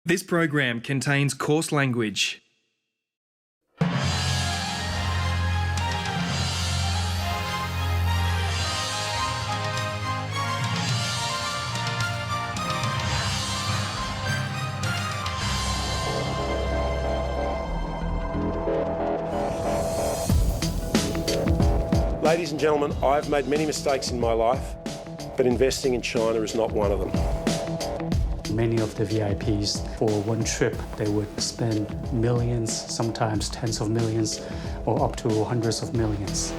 This program contains coarse language. Ladies and gentlemen, I've made many mistakes in my life, but investing in China is not one of them. Many of the VIPs, for one trip, they would spend millions, sometimes tens of millions, or up to hundreds of millions.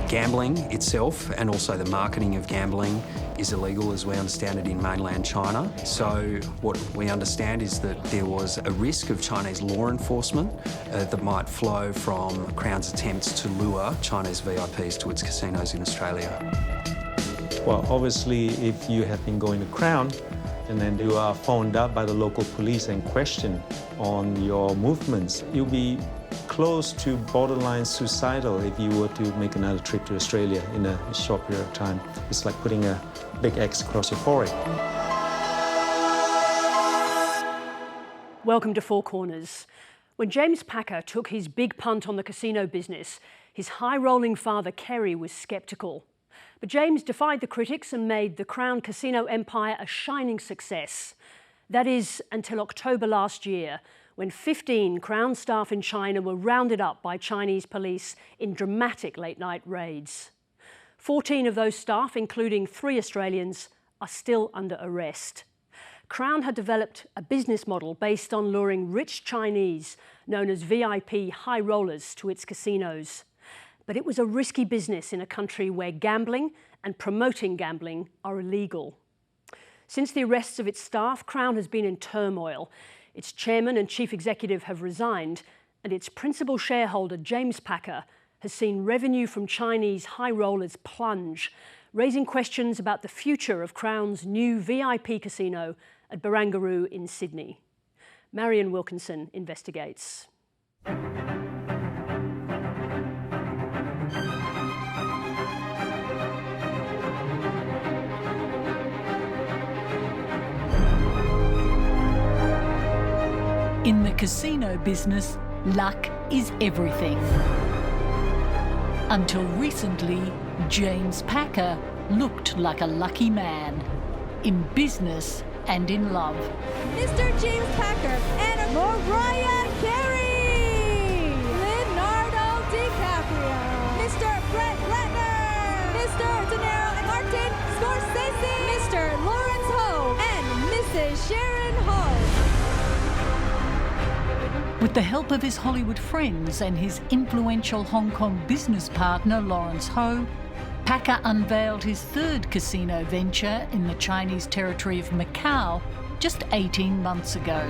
Gambling itself and also the marketing of gambling is illegal as we understand it in mainland China. So what we understand is that there was a risk of Chinese law enforcement that might flow from Crown's attempts to lure Chinese VIPs to its casinos in Australia. Well, obviously, if you have been going to Crown, and then you are phoned up by the local police and questioned on your movements, you'll be close to borderline suicidal if you were to make another trip to Australia in a short period of time. It's like putting a big X across your forehead. Welcome to Four Corners. When James Packer took his big punt on the casino business, his high-rolling father Kerry was sceptical. But James defied the critics and made the Crown casino empire a shining success. That is, until October last year, when 15 Crown staff in China were rounded up by Chinese police in dramatic late-night raids. 14 of those staff, including 3 Australians, are still under arrest. Crown had developed a business model based on luring rich Chinese, known as VIP high rollers, to its casinos. But it was a risky business in a country where gambling and promoting gambling are illegal. Since the arrests of its staff, Crown has been in turmoil. Its chairman and chief executive have resigned, and its principal shareholder, James Packer, has seen revenue from Chinese high rollers plunge, raising questions about the future of Crown's new VIP casino at Barangaroo in Sydney. Marion Wilkinson investigates. In the casino business, luck is everything. Until recently, James Packer looked like a lucky man, in business and in love. Mr. James Packer and Mariah Carey, Leonardo DiCaprio, Mr. Brett Ratner, Mr. De Niro and Martin Scorsese, Mr. Lawrence Ho, and Mrs. Sharon Ho. With the help of his Hollywood friends and his influential Hong Kong business partner, Lawrence Ho, Packer unveiled his third casino venture in the Chinese territory of Macau just 18 months ago.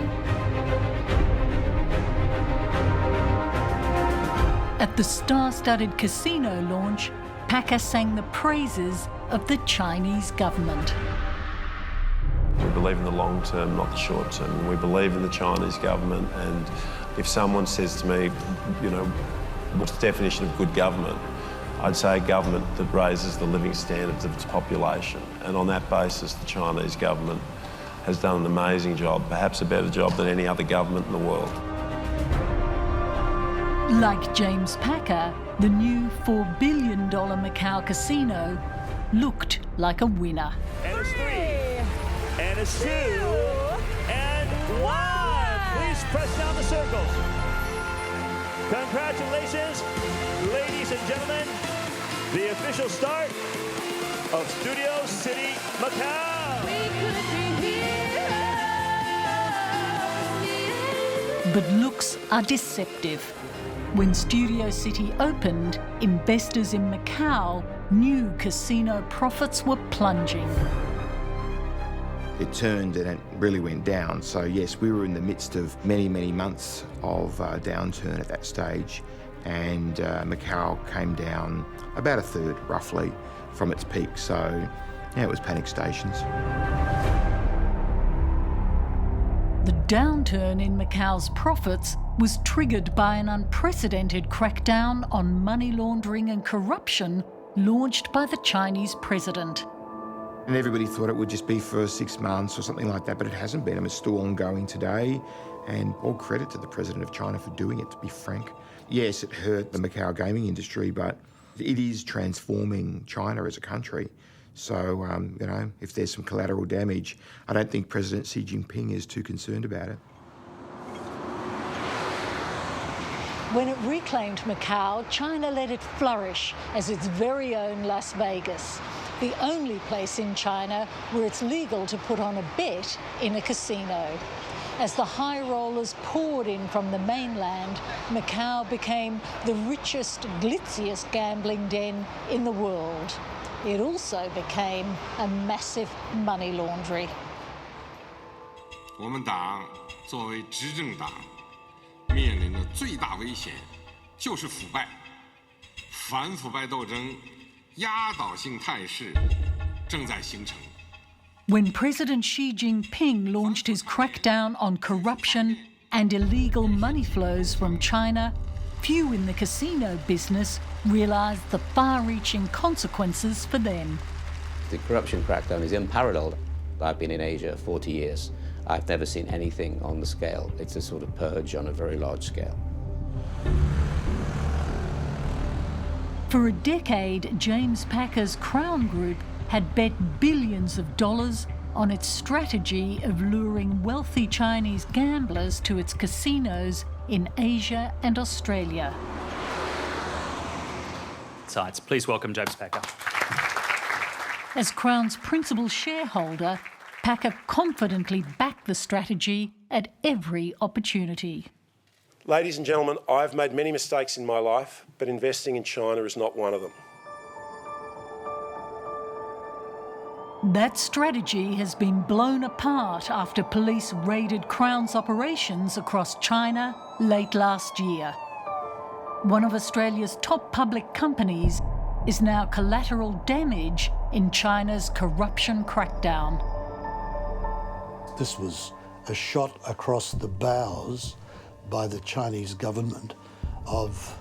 At the star-studded casino launch, Packer sang the praises of the Chinese government. We believe in the long term, not the short term. We believe in the Chinese government, and if someone says to me, you know, what's the definition of good government? I'd say a government that raises the living standards of its population. And on that basis, the Chinese government has done an amazing job, perhaps a better job than any other government in the world. Like James Packer, the new $4 billion Macau casino looked like a winner. And it's 3, and it's 2, and 1. Please press down the circles. Congratulations, ladies and gentlemen, the official start of Studio City Macau. We could be heroes. But looks are deceptive. When Studio City opened, investors in Macau knew casino profits were plunging. It turned and it really went down. So yes, we were in the midst of many, many months of downturn at that stage, and Macau came down about a third, roughly, from its peak. So yeah, it was panic stations. The downturn in Macau's profits was triggered by an unprecedented crackdown on money laundering and corruption launched by the Chinese president. And everybody thought it would just be for 6 months or something like that, but it hasn't been. It's still ongoing today, and all credit to the President of China for doing it, to be frank. Yes, it hurt the Macau gaming industry, but it is transforming China as a country. So, you know, if there's some collateral damage, I don't think President Xi Jinping is too concerned about it. When it reclaimed Macau, China let it flourish as its very own Las Vegas, the only place in China where it's legal to put on a bet in a casino. As the high rollers poured in from the mainland, Macau became the richest, glitziest gambling den in the world. It also became a massive money laundry. 我们党作为执政党，面临的最大危险就是腐败，反腐败斗争压倒性态势正在形成。 When President Xi Jinping launched his crackdown on corruption and illegal money flows from China, few in the casino business realised the far-reaching consequences for them. The corruption crackdown is unparalleled. I've been in Asia 40 years. I've never seen anything on the scale. It's a sort of purge on a very large scale. For a decade, James Packer's Crown Group had bet billions of dollars on its strategy of luring wealthy Chinese gamblers to its casinos in Asia and Australia. Sides, please welcome James Packer. As Crown's principal shareholder, Packer confidently backed the strategy at every opportunity. Ladies and gentlemen, I've made many mistakes in my life, but investing in China is not one of them. That strategy has been blown apart after police raided Crown's operations across China late last year. One of Australia's top public companies is now collateral damage in China's corruption crackdown. This was a shot across the bows by the Chinese government of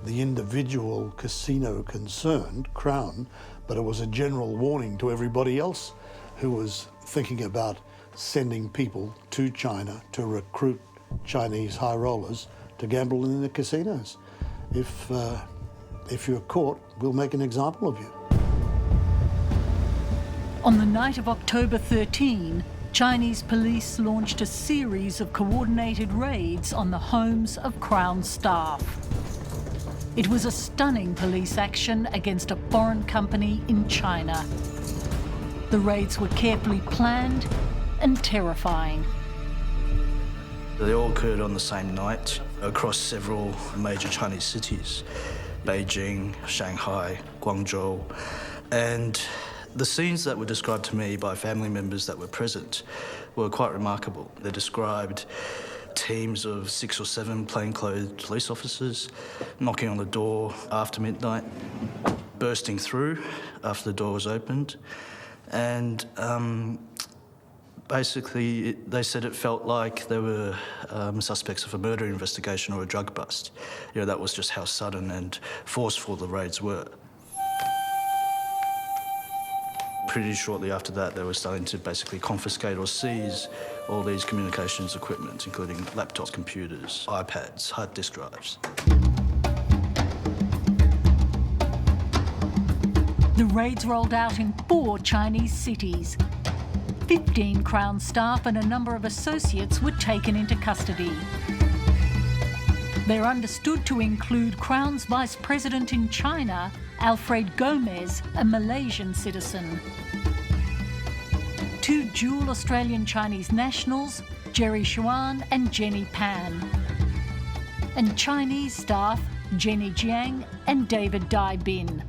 the individual casino concerned, Crown, but it was a general warning to everybody else who was thinking about sending people to China to recruit Chinese high rollers to gamble in the casinos. If you're caught, we'll make an example of you. On the night of October 13, Chinese police launched a series of coordinated raids on the homes of Crown staff. It was a stunning police action against a foreign company in China. The raids were carefully planned and terrifying. They all occurred on the same night across several major Chinese cities, Beijing, Shanghai, Guangzhou, and the scenes that were described to me by family members that were present were quite remarkable. They described teams of 6 or 7 plainclothes police officers knocking on the door after midnight, bursting through after the door was opened, and basically they said it felt like they were suspects of a murder investigation or a drug bust. You know, that was just how sudden and forceful the raids were. Pretty shortly after that, they were starting to basically confiscate or seize all these communications equipment, including laptops, computers, iPads, hard disk drives. The raids rolled out in 4 Chinese cities. 15 Crown staff and a number of associates were taken into custody. They're understood to include Crown's Vice President in China, Alfred Gomez, a Malaysian citizen. 2 dual Australian-Chinese nationals, Jerry Xuan and Jenny Pan. And Chinese staff, Jenny Jiang and David Dai Bin.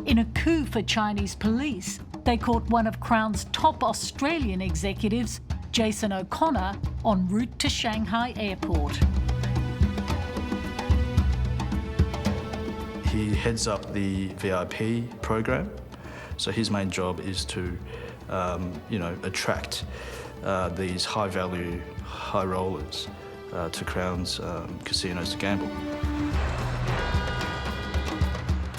In a coup for Chinese police, they caught one of Crown's top Australian executives, Jason O'Connor, en route to Shanghai Airport. He heads up the VIP program, so his main job is to attract these high-value, high rollers to Crown's casinos to gamble.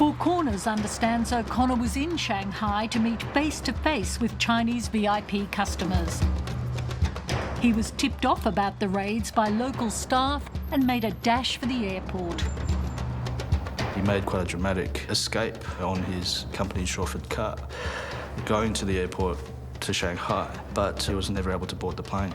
Four Corners understands O'Connor was in Shanghai to meet face-to-face with Chinese VIP customers. He was tipped off about the raids by local staff and made a dash for the airport. He made quite a dramatic escape on his company chauffeured car, going to the airport to Shanghai, but he was never able to board the plane.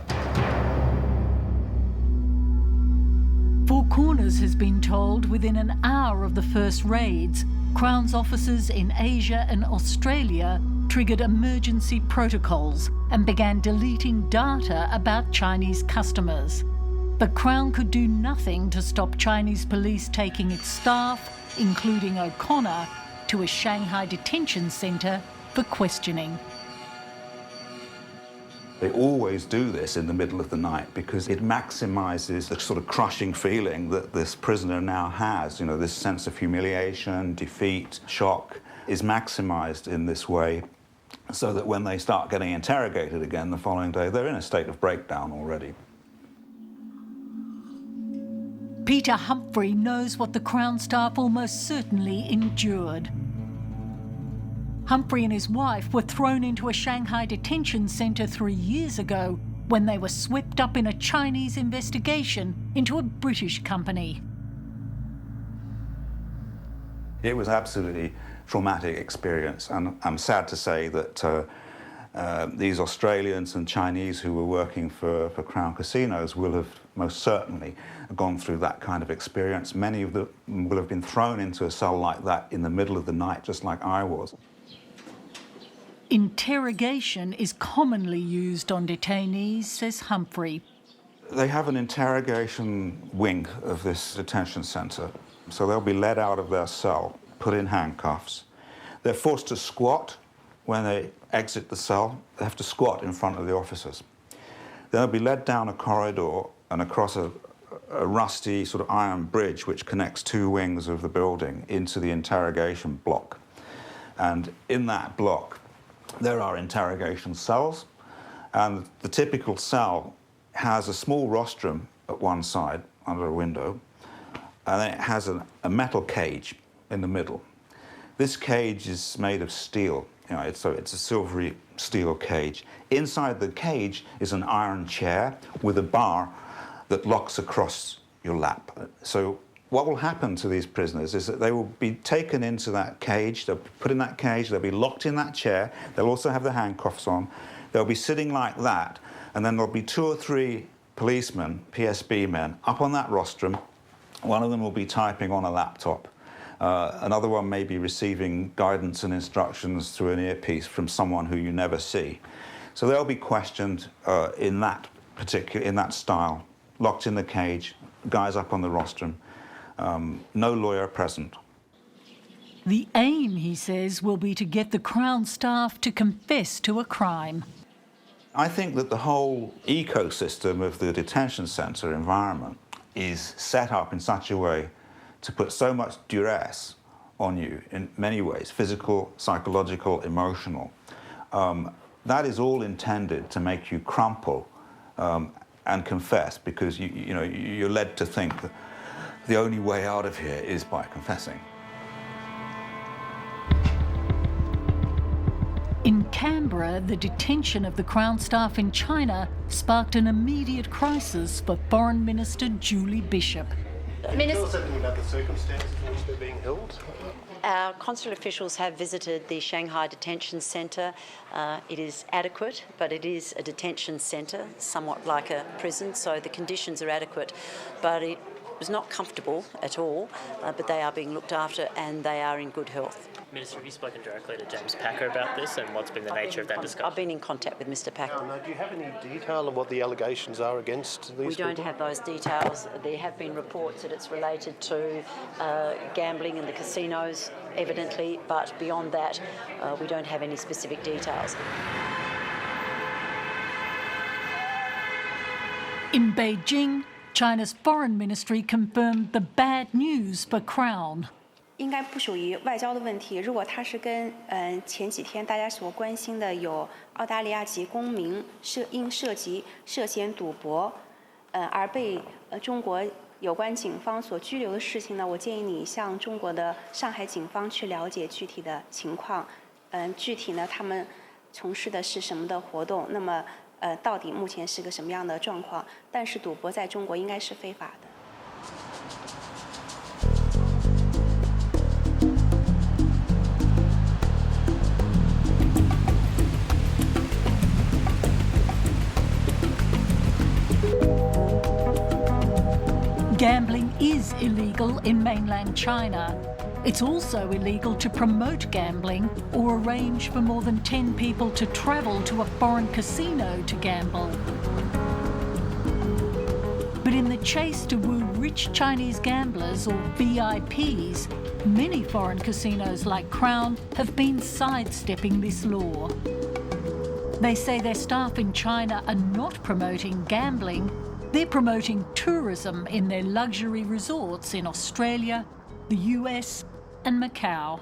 Four Corners has been told within an hour of the first raids, Crown's offices in Asia and Australia triggered emergency protocols and began deleting data about Chinese customers. But Crown could do nothing to stop Chinese police taking its staff, including O'Connor, to a Shanghai detention centre for questioning. They always do this in the middle of the night because it maximises the sort of crushing feeling that this prisoner now has. You know, this sense of humiliation, defeat, shock is maximised in this way so that when they start getting interrogated again the following day, they're in a state of breakdown already. Peter Humphrey knows what the Crown staff almost certainly endured. Humphrey and his wife were thrown into a Shanghai detention centre 3 years ago when they were swept up in a Chinese investigation into a British company. It was absolutely traumatic experience, and I'm sad to say that these Australians and Chinese who were working for Crown Casinos will have most certainly gone through that kind of experience. Many of them will have been thrown into a cell like that in the middle of the night, just like I was. Interrogation is commonly used on detainees, says Humphrey. They have an interrogation wing of this detention centre, so they'll be led out of their cell, put in handcuffs. They're forced to squat when they exit the cell. They have to squat in front of the officers. Then they'll be led down a corridor and across a rusty sort of iron bridge which connects two wings of the building into the interrogation block. And in that block, there are interrogation cells, and the typical cell has a small rostrum at one side under a window, and then it has a metal cage in the middle. This cage is made of steel. You know, it's a silvery steel cage. Inside the cage is an iron chair with a bar that locks across your lap. So what will happen to these prisoners is that they will be taken into that cage, they'll be put in that cage, they'll be locked in that chair, they'll also have the handcuffs on, they'll be sitting like that, and then there'll be 2 or 3 policemen, PSB men, up on that rostrum. One of them will be typing on a laptop. Another one may be receiving guidance and instructions through an earpiece from someone who you never see. So they'll be questioned in that style, locked in the cage, guys up on the rostrum. No lawyer present. The aim, he says, will be to get the Crown staff to confess to a crime. I think that the whole ecosystem of the detention centre environment is set up in such a way to put so much duress on you in many ways, physical, psychological, emotional. That is all intended to make you crumple and confess, because you're led to think that the only way out of here is by confessing. In Canberra, the detention of the Crown staff in China sparked an immediate crisis for Foreign Minister Julie Bishop. Can you tell us anything about the circumstances in which they're being held? Our consular officials have visited the Shanghai detention centre. It is adequate, but it is a detention centre, somewhat like a prison, so the conditions are adequate, but it was not comfortable at all, but they are being looked after and they are in good health. Minister, have you spoken directly to James Packer about this, and what's been the nature of that discussion? I've been in contact with Mr Packer. Do you have any detail of what the allegations are against these people? We don't have those details. There have been reports that it's related to gambling in the casinos, evidently, but beyond that, we don't have any specific details. In Beijing, China's foreign ministry confirmed the bad news for Crown. 应该不属于外交的问题。如果它是跟前几天大家所关心的有澳大利亚籍公民因涉及涉嫌赌博而被中国有关警方所拘留的事情呢，我建议你向中国的上海警方去了解具体的情况。具体呢，他们从事的是什么的活动？那么，到底目前是个什么样的状况？但是赌博在中国应该是非法的。Gambling is illegal in mainland China. It's also illegal to promote gambling or arrange for more than 10 people to travel to a foreign casino to gamble. But in the chase to woo rich Chinese gamblers, or VIPs, many foreign casinos like Crown have been sidestepping this law. They say their staff in China are not promoting gambling, they're promoting tourism in their luxury resorts in Australia, the US and Macau.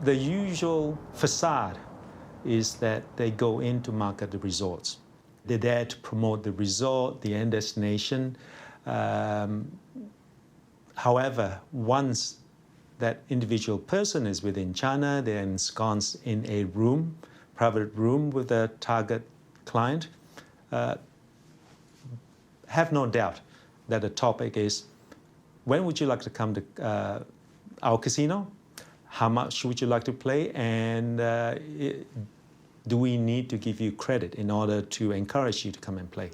The usual facade is that they go in to market the resorts. They're there to promote the resort, the end destination. However, once that individual person is within China, they're ensconced in a room, private room with a target client. Have no doubt that the topic is, when would you like to come to our casino? How much would you like to play? And do we need to give you credit in order to encourage you to come and play?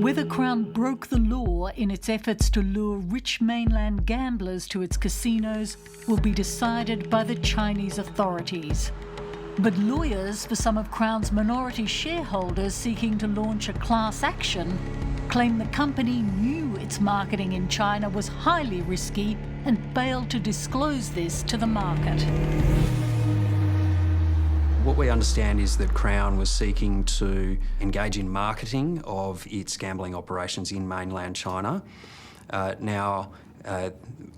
Whether Crown broke the law in its efforts to lure rich mainland gamblers to its casinos will be decided by the Chinese authorities. But lawyers for some of Crown's minority shareholders seeking to launch a class action claim the company knew its marketing in China was highly risky and failed to disclose this to the market. What we understand is that Crown was seeking to engage in marketing of its gambling operations in mainland China.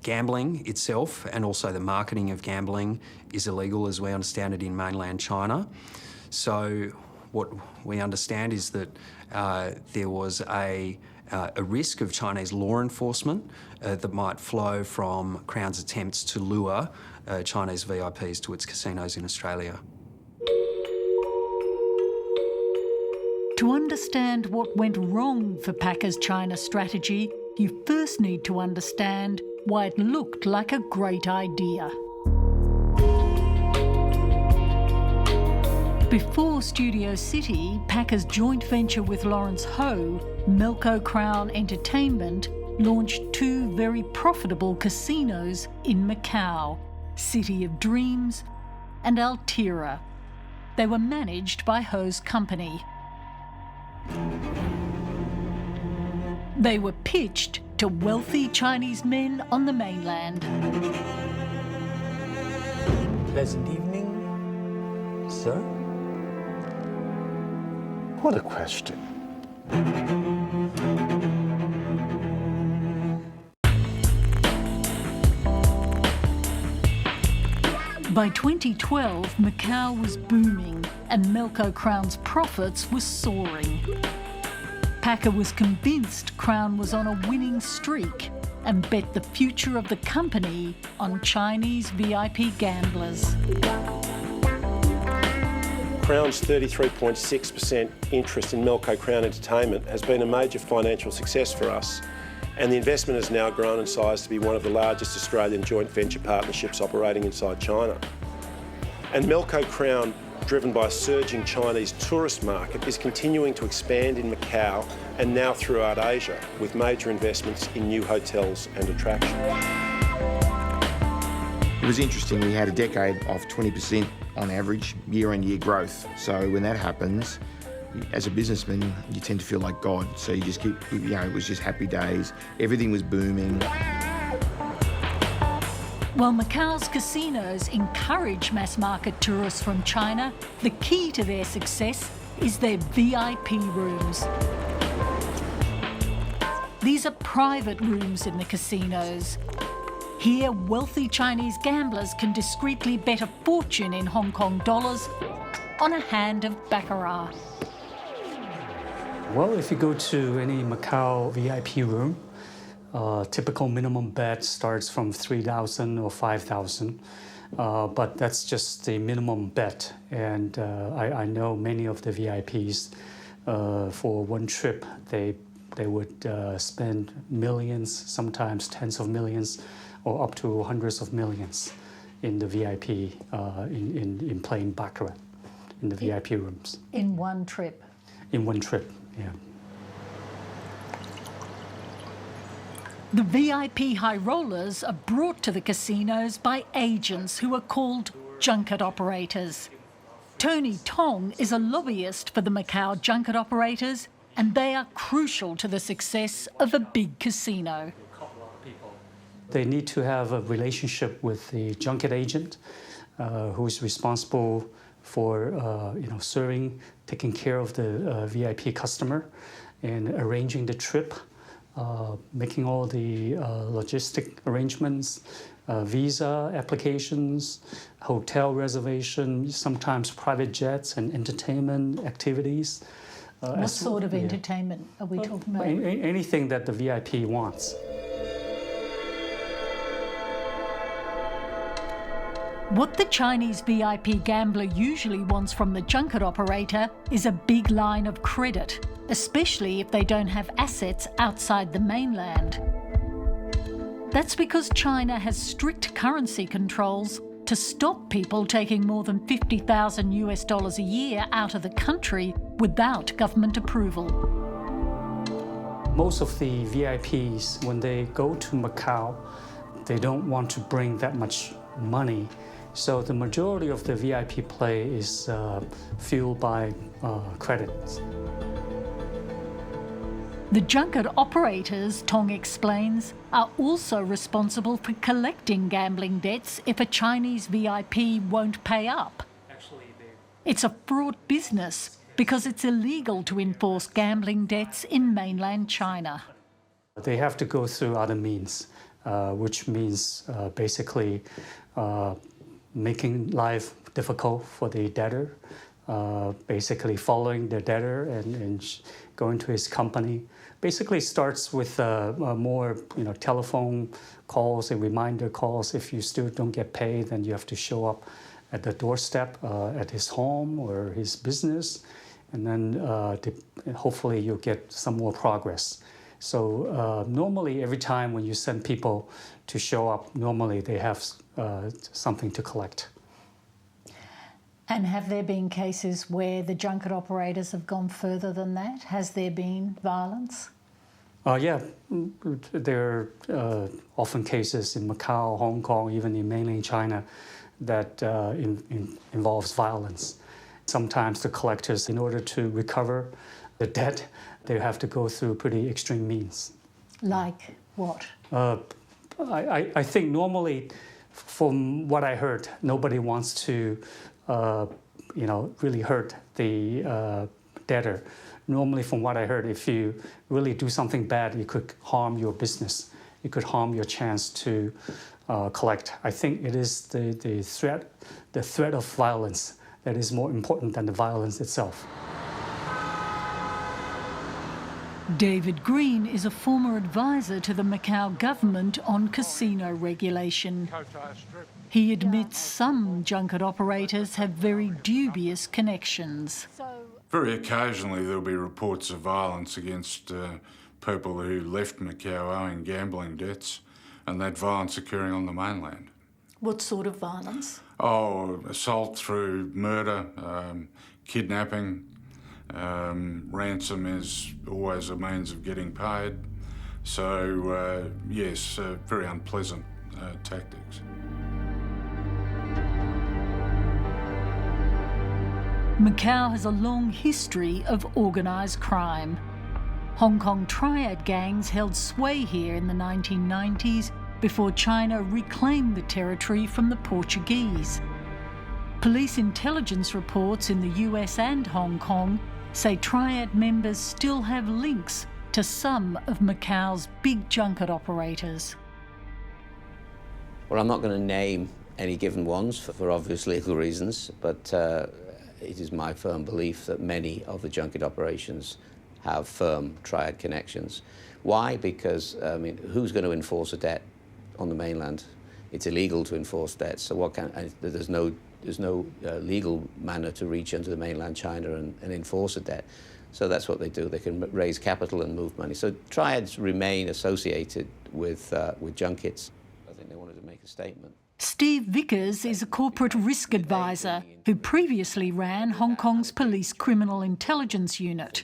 Gambling itself and also the marketing of gambling is illegal as we understand it in mainland China. So what we understand is that there was a risk of Chinese law enforcement that might flow from Crown's attempts to lure Chinese VIPs to its casinos in Australia. To understand what went wrong for Packer's China strategy, you first need to understand why it looked like a great idea. Before Studio City, Packer's joint venture with Lawrence Ho, Melco Crown Entertainment, launched two very profitable casinos in Macau, City of Dreams and Altira. They were managed by Ho's company. They were pitched to wealthy Chinese men on the mainland. Pleasant evening, sir. What a question. By 2012, Macau was booming and Melco Crown's profits were soaring. Packer was convinced Crown was on a winning streak and bet the future of the company on Chinese VIP gamblers. Crown's 33.6% interest in Melco Crown Entertainment has been a major financial success for us, and the investment has now grown in size to be one of the largest Australian joint venture partnerships operating inside China. And Melco Crown, driven by a surging Chinese tourist market, is continuing to expand in Macau and now throughout Asia, with major investments in new hotels and attractions. It was interesting, we had a decade of 20% on average year-on-year growth. So when that happens, as a businessman, you tend to feel like God. So you just keep, it was just happy days. Everything was booming. While Macau's casinos encourage mass-market tourists from China, the key to their success is their VIP rooms. These are private rooms in the casinos. Here, wealthy Chinese gamblers can discreetly bet a fortune in Hong Kong dollars on a hand of baccarat. Well, if you go to any Macau VIP room, typical minimum bet starts from 3,000 or 5,000, but that's just the minimum bet. And I know many of the VIPs, for one trip, they would spend millions, sometimes tens of millions, or up to hundreds of millions in the VIP, in playing baccarat in the VIP rooms. In one trip? In one trip, yeah. The VIP high rollers are brought to the casinos by agents who are called junket operators. Tony Tong is a lobbyist for the Macau junket operators, and they are crucial to the success of a big casino. They need to have a relationship with the junket agent, who is responsible for serving, taking care of the VIP customer, and arranging the trip, making all the logistic arrangements, visa applications, hotel reservations, sometimes private jets and entertainment activities. What sort of entertainment are we talking about? Anything that the VIP wants. What the Chinese VIP gambler usually wants from the junket operator is a big line of credit, especially if they don't have assets outside the mainland. That's because China has strict currency controls to stop people taking more than $50,000 a year out of the country without government approval. Most of the VIPs, when they go to Macau, they don't want to bring that much money. So the majority of the VIP play is fueled by credits. The junket operators, Tong explains, are also responsible for collecting gambling debts if a Chinese VIP won't pay up. It's a fraught business because it's illegal to enforce gambling debts in mainland China. They have to go through other means, which means basically making life difficult for the debtor, basically following the debtor and going to his company. Basically starts with more telephone calls and reminder calls. If you still don't get paid, then you have to show up at the doorstep at his home or his business, and then hopefully you'll get some more progress. So normally every time when you send people to show up, normally they have something to collect. And have there been cases where the junket operators have gone further than that? Has there been violence? Yeah, there are often cases in Macau, Hong Kong, even in mainland China that involves violence. Sometimes the collectors, in order to recover the debt, they have to go through pretty extreme means. Like what? I think normally, from what I heard, nobody wants to, really hurt the debtor. Normally, from what I heard, if you really do something bad, it could harm your business. It could harm your chance to collect. I think it is the threat of violence that is more important than the violence itself. David Green is a former advisor to the Macau government on casino regulation. He admits some junket operators have very dubious connections. Very occasionally there'll be reports of violence against people who left Macau owing gambling debts, and that violence occurring on the mainland. What sort of violence? Oh, assault through murder, kidnapping. Ransom is always a means of getting paid. So, yes, very unpleasant tactics. Macau has a long history of organised crime. Hong Kong triad gangs held sway here in the 1990s before China reclaimed the territory from the Portuguese. Police intelligence reports in the US and Hong Kong say triad members still have links to some of Macau's big junket operators. Well, I'm not going to name any given ones for obvious legal reasons, but it is my firm belief that many of the junket operations have firm triad connections. Why? Because, I mean, who's going to enforce a debt on the mainland? It's illegal to enforce debts, so there's no legal manner to reach into the mainland China and enforce a debt. So that's what they do. They can raise capital and move money. So triads remain associated with junkets. I think they wanted to make a statement. Steve Vickers is a corporate risk advisor who previously ran Hong Kong's police criminal intelligence unit.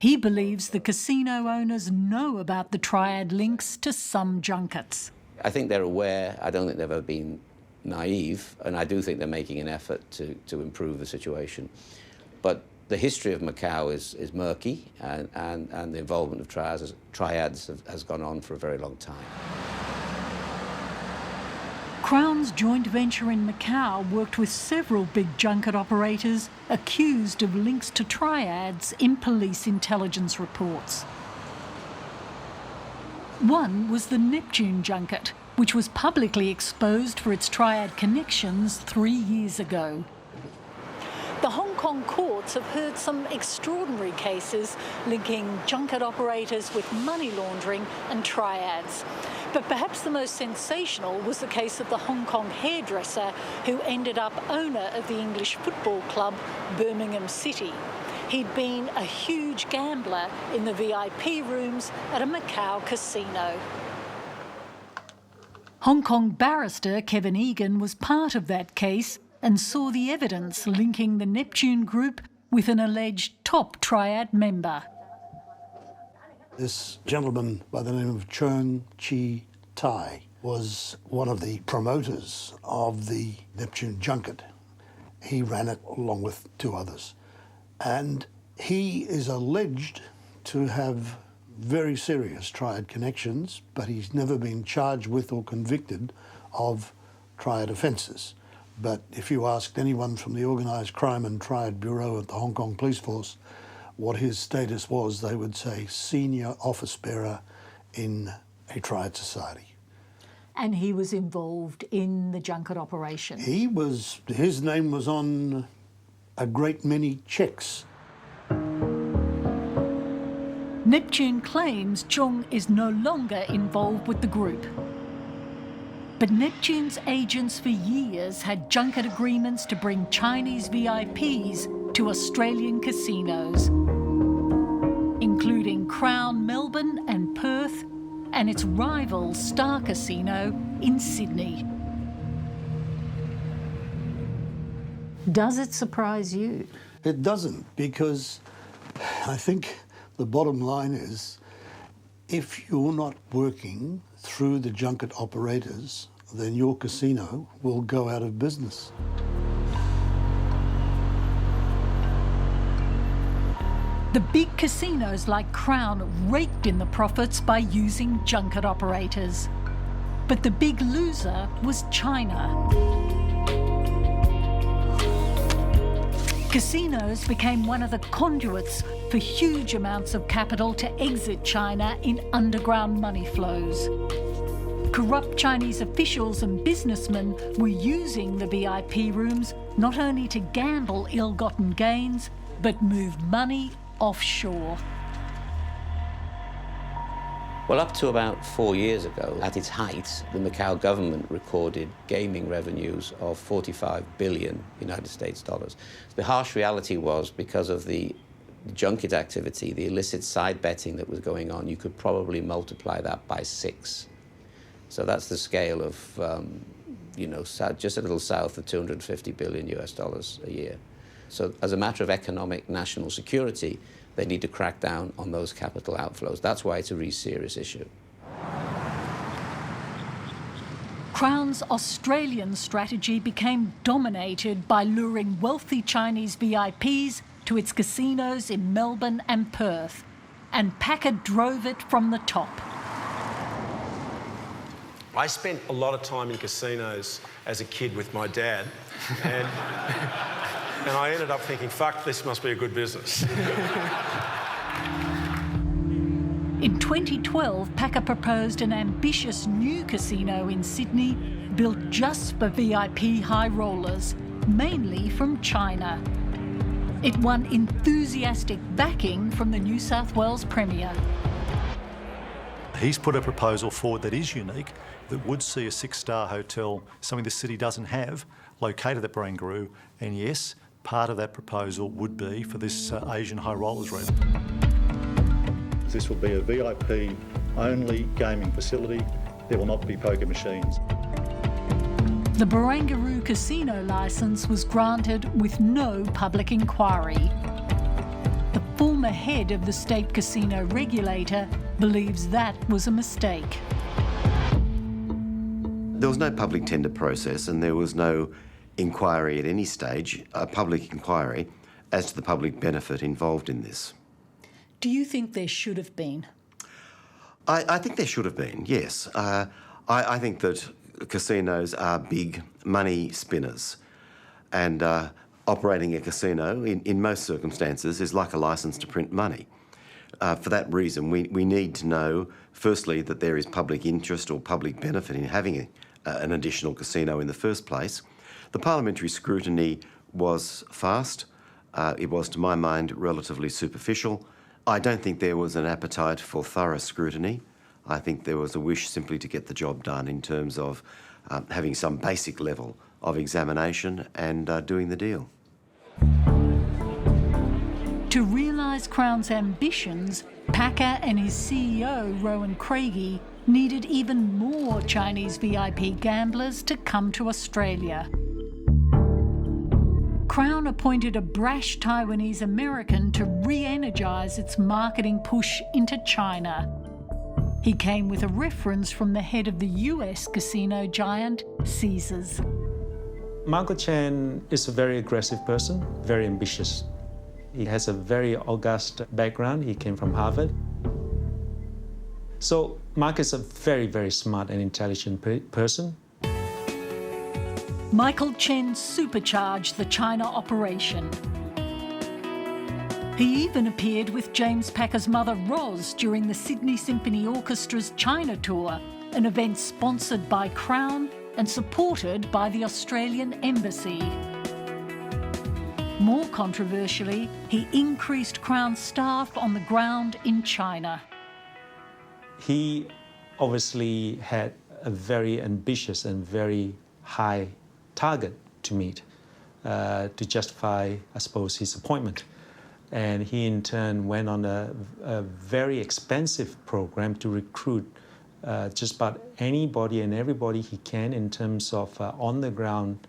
He believes the casino owners know about the triad links to some junkets. I think they're aware. I don't think they've ever been naive, and I do think they're making an effort to improve the situation. But the history of Macau is murky, and the involvement of triads has gone on for a very long time. Crown's joint venture in Macau worked with several big junket operators accused of links to triads in police intelligence reports. One was the Neptune junket, which was publicly exposed for its triad connections 3 years ago. The Hong Kong courts have heard some extraordinary cases linking junket operators with money laundering and triads. But perhaps the most sensational was the case of the Hong Kong hairdresser who ended up owner of the English football club Birmingham City. He'd been a huge gambler in the VIP rooms at a Macau casino. Hong Kong barrister Kevin Egan was part of that case and saw the evidence linking the Neptune Group with an alleged top triad member. This gentleman by the name of Chung Chi Tai was one of the promoters of the Neptune junket. He ran it along with 2 others. And he is alleged to have very serious triad connections, but he's never been charged with or convicted of triad offences. But if you asked anyone from the Organised Crime and Triad Bureau at the Hong Kong Police Force what his status was, they would say senior office bearer in a triad society. And he was involved in the junket operation? His name was on a great many checks. Neptune claims Chung is no longer involved with the group. But Neptune's agents for years had junket agreements to bring Chinese VIPs to Australian casinos, including Crown Melbourne and Perth, and its rival Star Casino in Sydney. Does it surprise you? It doesn't, because I think the bottom line is, if you're not working through the junket operators, then your casino will go out of business. The big casinos like Crown raked in the profits by using junket operators. But the big loser was China. Casinos became one of the conduits for huge amounts of capital to exit China in underground money flows. Corrupt Chinese officials and businessmen were using the VIP rooms not only to gamble ill-gotten gains, but move money offshore. Well, up to about 4 years ago, at its height, the Macau government recorded gaming revenues of 45 billion United States dollars. The harsh reality was, because of the junket activity, the illicit side betting that was going on, you could probably multiply that by 6. So that's the scale of, just a little south of 250 billion US dollars a year. So as a matter of economic national security, they need to crack down on those capital outflows. That's why it's a really serious issue. Crown's Australian strategy became dominated by luring wealthy Chinese VIPs to its casinos in Melbourne and Perth, and Packer drove it from the top. I spent a lot of time in casinos as a kid with my dad, and I ended up thinking, fuck, this must be a good business. In 2012, Packer proposed an ambitious new casino in Sydney built just for VIP high rollers, mainly from China. It won enthusiastic backing from the New South Wales Premier. He's put a proposal forward that is unique, that would see a 6-star hotel, something the city doesn't have, located at Barangaroo, and yes, part of that proposal would be for this Asian high rollers route. This will be a VIP-only gaming facility. There will not be poker machines. The Barangaroo casino licence was granted with no public inquiry. The former head of the state casino regulator believes that was a mistake. There was no public tender process and there was no inquiry at any stage, a public inquiry, as to the public benefit involved in this. Do you think there should have been? I think there should have been, yes. I think that casinos are big money spinners, and operating a casino in most circumstances is like a licence to print money. For that reason, we need to know, firstly, that there is public interest or public benefit in having an additional casino in the first place. The parliamentary scrutiny was fast. It was, to my mind, relatively superficial. I don't think there was an appetite for thorough scrutiny. I think there was a wish simply to get the job done in terms of having some basic level of examination and doing the deal. To realise Crown's ambitions, Packer and his CEO, Rowan Craigie, needed even more Chinese VIP gamblers to come to Australia. Crown appointed a brash Taiwanese American to re-energise its marketing push into China. He came with a reference from the head of the US casino giant, Caesars. Michael Chen is a very aggressive person, very ambitious. He has a very august background. He came from Harvard. So Mark is a very, very smart and intelligent person. Michael Chen supercharged the China operation. He even appeared with James Packer's mother Roz during the Sydney Symphony Orchestra's China Tour, an event sponsored by Crown and supported by the Australian Embassy. More controversially, he increased Crown staff on the ground in China. He obviously had a very ambitious and very high target to meet to justify, I suppose, his appointment. And he in turn went on a very expensive program to recruit just about anybody and everybody he can in terms of on-the-ground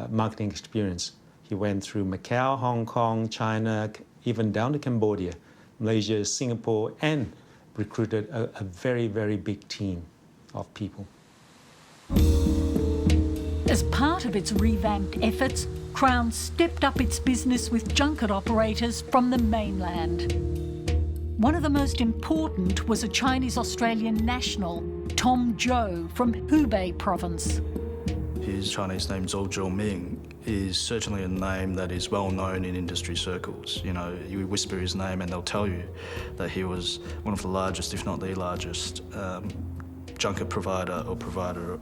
marketing experience. He went through Macau, Hong Kong, China, even down to Cambodia, Malaysia, Singapore, and recruited a very, very big team of people. As part of its revamped efforts, Crown stepped up its business with junket operators from the mainland. One of the most important was a Chinese-Australian national, Tom Zhou from Hubei province. His Chinese name, Zhou Zhoming, is certainly a name that is well known in industry circles. You know, you whisper his name and they'll tell you that he was one of the largest, if not the largest, junket provider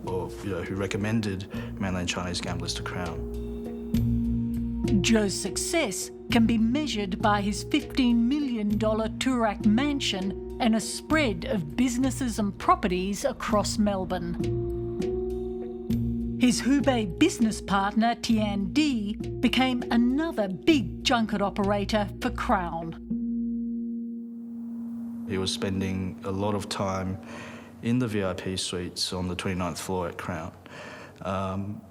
or who recommended mainland Chinese gamblers to Crown. Zhou's success can be measured by his $15 million Toorak mansion and a spread of businesses and properties across Melbourne. His Hubei business partner, Tian Di, became another big junket operator for Crown. He was spending a lot of time in the VIP suites on the 29th floor at Crown.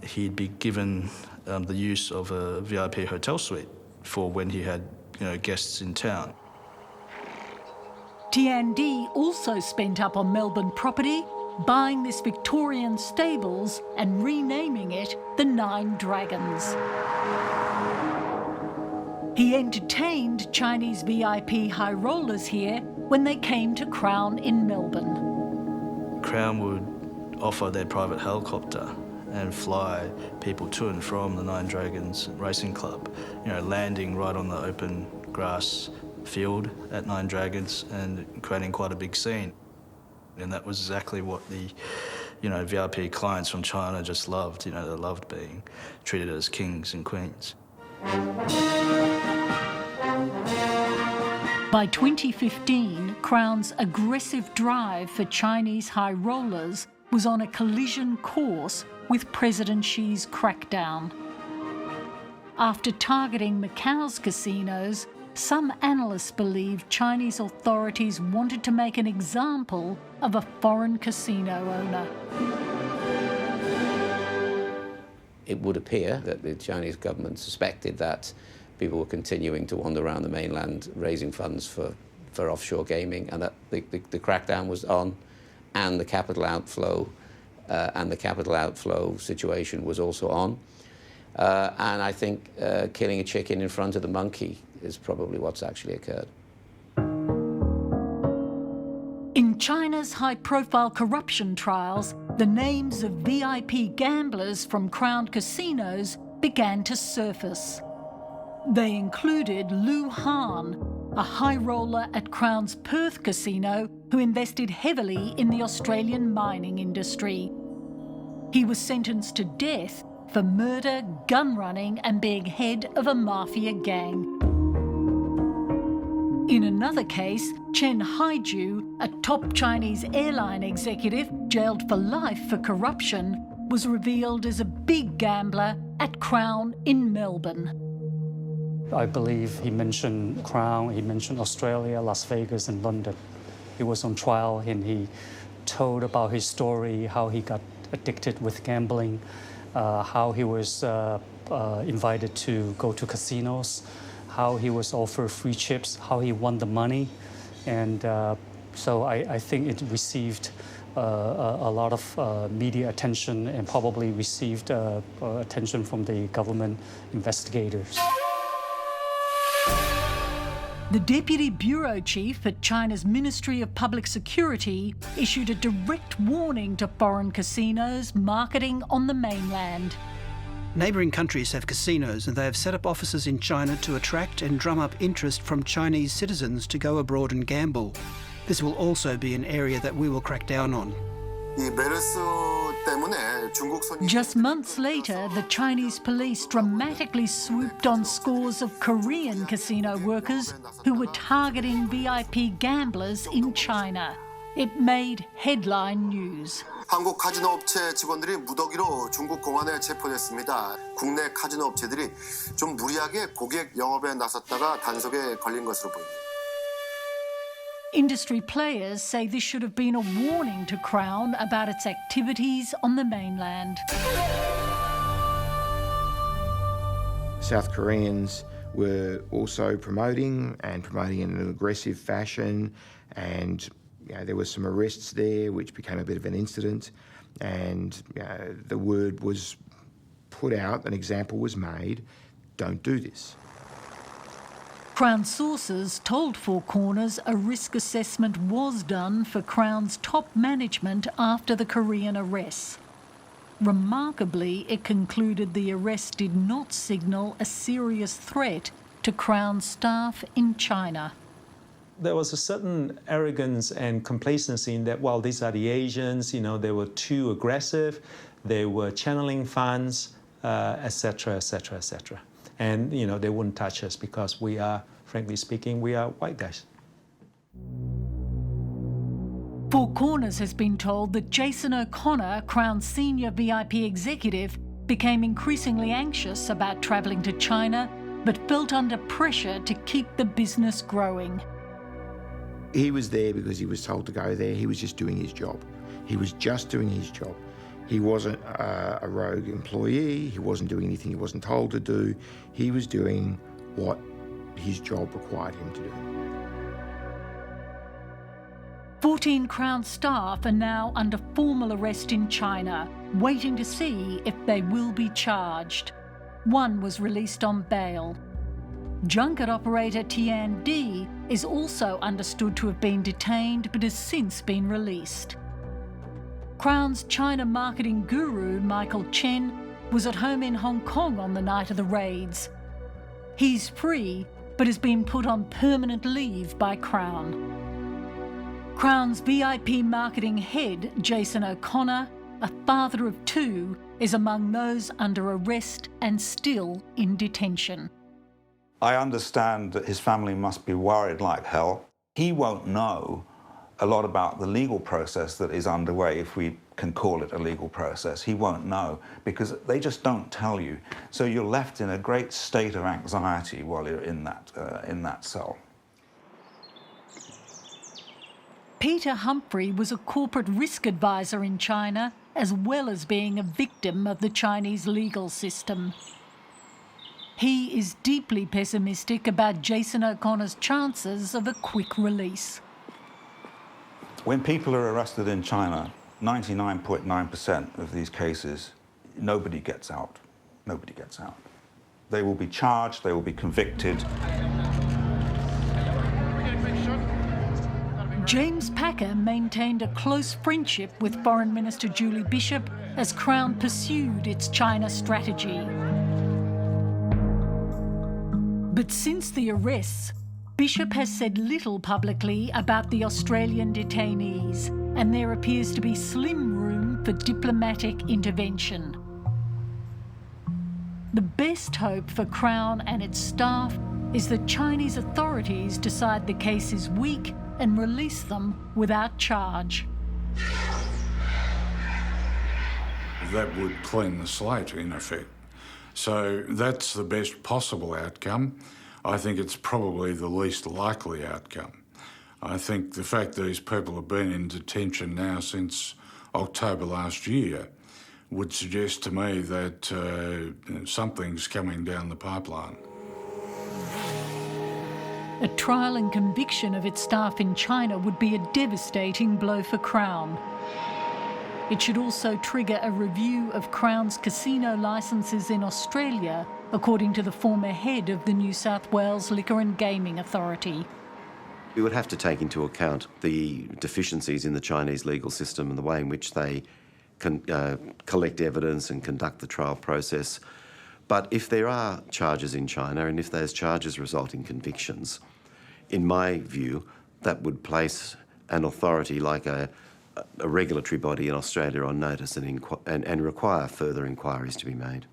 He'd be given the use of a VIP hotel suite for when he had guests in town. Tian Di also spent up on Melbourne property, buying this Victorian stables and renaming it the Nine Dragons. He entertained Chinese VIP high rollers here when they came to Crown in Melbourne. Crown would offer their private helicopter and fly people to and from the Nine Dragons Racing Club, landing right on the open grass field at Nine Dragons and creating quite a big scene. And that was exactly what the, VIP clients from China just loved. They loved being treated as kings and queens. By 2015, Crown's aggressive drive for Chinese high rollers was on a collision course with President Xi's crackdown. After targeting Macau's casinos, some analysts believe Chinese authorities wanted to make an example of a foreign casino owner. It would appear that the Chinese government suspected that people were continuing to wander around the mainland raising funds for offshore gaming, and that the crackdown was on, and the capital outflow situation was also on. And I think killing a chicken in front of the monkey is probably what's actually occurred. In China's high-profile corruption trials, the names of VIP gamblers from Crown casinos began to surface. They included Lu Han, a high roller at Crown's Perth casino who invested heavily in the Australian mining industry. He was sentenced to death for murder, gun running and being head of a mafia gang. In another case, Chen Haiju, a top Chinese airline executive jailed for life for corruption, was revealed as a big gambler at Crown in Melbourne. I believe he mentioned Crown, he mentioned Australia, Las Vegas, and London. He was on trial and he told about his story, how he got addicted with gambling, how he was invited to go to casinos, how he was offered free chips, how he won the money. And so I think it received a lot of media attention and probably received attention from the government investigators. The Deputy Bureau Chief at China's Ministry of Public Security issued a direct warning to foreign casinos marketing on the mainland. Neighbouring countries have casinos and they have set up offices in China to attract and drum up interest from Chinese citizens to go abroad and gamble. This will also be an area that we will crack down on. Just months later, the Chinese police dramatically swooped on scores of Korean casino workers who were targeting VIP gamblers in China. It made headline news. 한국 카지노 업체 직원들이 무더기로 중국 공안에 체포됐습니다. 국내 카지노 업체들이 좀 무리하게 고객 영업에 나섰다가 단속에 걸린 것으로 보입니다. Industry players say this should have been a warning to Crown about its activities on the mainland. South Koreans were also promoting in an aggressive fashion, and there were some arrests there which became a bit of an incident, and the word was put out, an example was made, don't do this. Crown sources told Four Corners a risk assessment was done for Crown's top management after the Korean arrests. Remarkably, it concluded the arrest did not signal a serious threat to Crown staff in China. There was a certain arrogance and complacency in that, well, these are the Asians, they were too aggressive, they were channeling funds, etc., etc., etc. And, they wouldn't touch us because we are, frankly speaking, we are white guys. Four Corners has been told that Jason O'Connor, Crown's senior VIP executive, became increasingly anxious about travelling to China, but felt under pressure to keep the business growing. He was there because he was told to go there. He was just doing his job. He was just doing his job. He wasn't a rogue employee. He wasn't doing anything he wasn't told to do. He was doing what his job required him to do. 14 Crown staff are now under formal arrest in China, waiting to see if they will be charged. One was released on bail. Junket operator Tian Di is also understood to have been detained but has since been released. Crown's China marketing guru, Michael Chen, was at home in Hong Kong on the night of the raids. He's free, but has been put on permanent leave by Crown. Crown's VIP marketing head, Jason O'Connor, a father of two, is among those under arrest and still in detention. I understand that his family must be worried like hell. He won't know a lot about the legal process that is underway, if we can call it a legal process. He won't know because they just don't tell you. So you're left in a great state of anxiety while you're in that cell. Peter Humphrey was a corporate risk advisor in China, as well as being a victim of the Chinese legal system. He is deeply pessimistic about Jason O'Connor's chances of a quick release. When people are arrested in China, 99.9% of these cases, nobody gets out. Nobody gets out. They will be charged, they will be convicted. James Packer maintained a close friendship with Foreign Minister Julie Bishop as Crown pursued its China strategy. But since the arrests, Bishop has said little publicly about the Australian detainees, and there appears to be slim room for diplomatic intervention. The best hope for Crown and its staff is that Chinese authorities decide the case is weak and release them without charge. That would clean the slate, in effect. So that's the best possible outcome. I think it's probably the least likely outcome. I think the fact that these people have been in detention now since October last year would suggest to me that something's coming down the pipeline. A trial and conviction of its staff in China would be a devastating blow for Crown. It should also trigger a review of Crown's casino licences in Australia, according to the former head of the New South Wales Liquor and Gaming Authority. We would have to take into account the deficiencies in the Chinese legal system and the way in which they can collect evidence and conduct the trial process. But if there are charges in China and if those charges result in convictions, in my view, that would place an authority like a regulatory body in Australia on notice and require further inquiries to be made.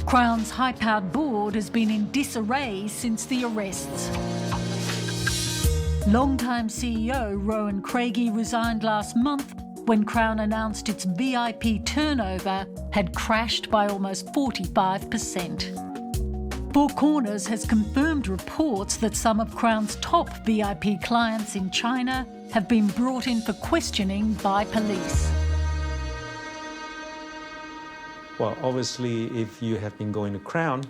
Crown's high-powered board has been in disarray since the arrests. Longtime CEO Rowan Craigie resigned last month when Crown announced its VIP turnover had crashed by almost 45%. Four Corners has confirmed reports that some of Crown's top VIP clients in China have been brought in for questioning by police. Well, obviously, if you have been going to Crown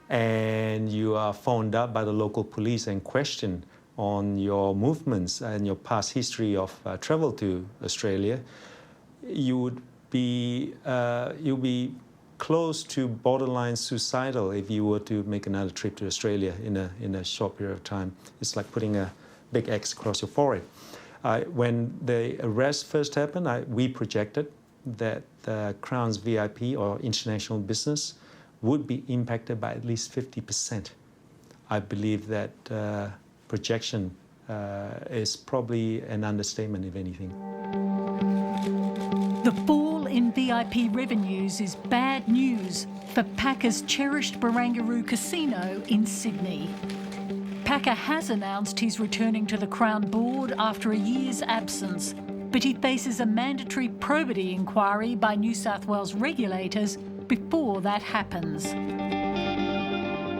and you are phoned up by the local police and questioned on your movements and your past history of travel to Australia, you'll be close to borderline suicidal if you were to make another trip to Australia in a short period of time. It's like putting a big X across your forehead. When the arrest first happened, we projected that Crown's VIP or international business would be impacted by at least 50%. I believe that projection is probably an understatement, if anything. The fall in VIP revenues is bad news for Packer's cherished Barangaroo Casino in Sydney. Packer has announced he's returning to the Crown board after a year's absence, but he faces a mandatory probity inquiry by New South Wales regulators before that happens.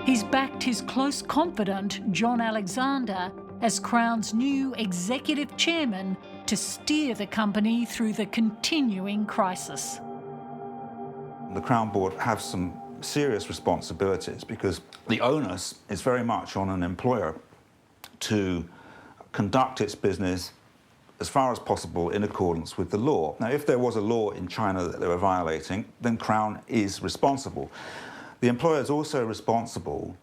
He's backed his close confidant, John Alexander, as Crown's new executive chairman to steer the company through the continuing crisis. The Crown Board have some serious responsibilities because the onus is very much on an employer to conduct its business as far as possible in accordance with the law. Now, if there was a law in China that they were violating, then Crown is responsible. The employer is also responsible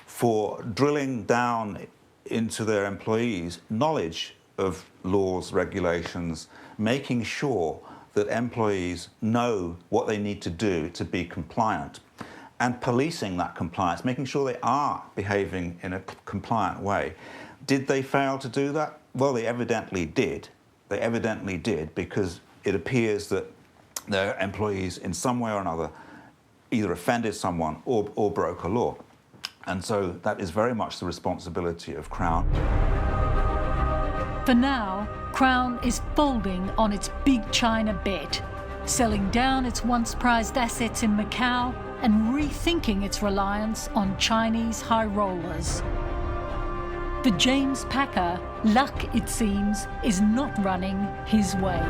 for drilling down into their employees' knowledge of laws, regulations, making sure that employees know what they need to do to be compliant, and policing that compliance, making sure they are behaving in a compliant way. Did they fail to do that? Well, they evidently did. They evidently did, because it appears that their employees in some way or another either offended someone or broke a law. And so that is very much the responsibility of Crown. For now, Crown is folding on its big China bet, selling down its once prized assets in Macau and rethinking its reliance on Chinese high rollers. For James Packer, luck, it seems, is not running his way.